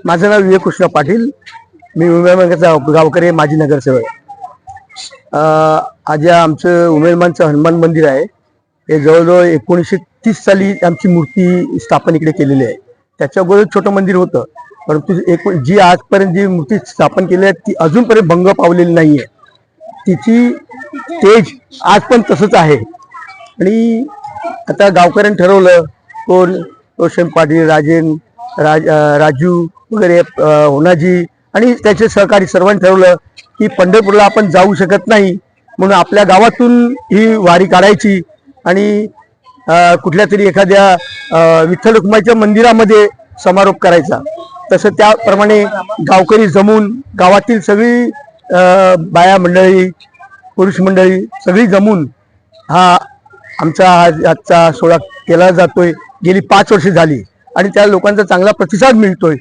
माझं नाव विवेक कृष्ण पाटील, मी उमेदवाराचा गावकरी, माजी नगरसेवक. आज आमचं उमेदवारांचं हनुमान मंदिर आहे. हे जवळजवळ 1930 साली आमची मूर्ती स्थापन इकडे केलेली आहे. त्याच्या अगोदर छोटं मंदिर होतं, परंतु जी आजपर्यंत जी मूर्ती स्थापन केली आहे ती अजूनपर्यंत भंग पावलेली नाहीये. तिची तेज आज पण तसंच आहे. आणि आता गावकऱ्यांनी ठरवलं, कोण रोशन पाटील, राजू वगैरे, होनाजी आणि त्याचे सहकारी सर्वांनी ठरवलं की पंढरपूरला आपण जाऊ शकत नाही, म्हणून आपल्या गावातून ही वारी काढायची आणि कुठल्या तरी एखाद्या विठ्ठल रुक्माईच्या मंदिरामध्ये समारोप करायचा. तसं त्याप्रमाणे गावकरी जमून, गावातील सगळी बाया मंडळी, पुरुष मंडळी सगळी जमून हा आमचा आजचा सोहळा केला जातोय. गेली 5 वर्ष झाली आणि त्या लोकांचा चांगला प्रतिसाद मिळतोय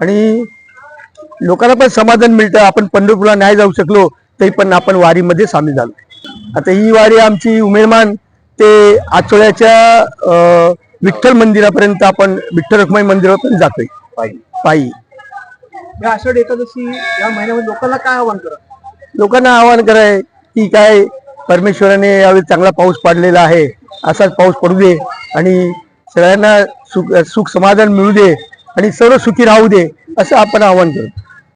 आणि लोकांना पण समाधान मिळतं. आपण पंढरपूरला नाही जाऊ शकलो तरी पण आपण वारीमध्ये सामील झालो. आता ही वारी आमची उमेरमान ते आचोळ्याच्या विठ्ठल मंदिरापर्यंत, आपण विठ्ठल रुक्माई मंदिरापर्यंत जातोय पायी. या आषाढी एकादशी या महिन्यामध्ये लोकांना काय आव्हान करा? लोकांना आवाहन कराय की काय, परमेश्वराने यावेळी चांगला पाऊस पडलेला आहे, असाच पाऊस पडू दे आणि सगळ्यांना सुख समाधान मिळू दे आणि सर्व सुखी राहू दे, असं आपण आवाहन करतो.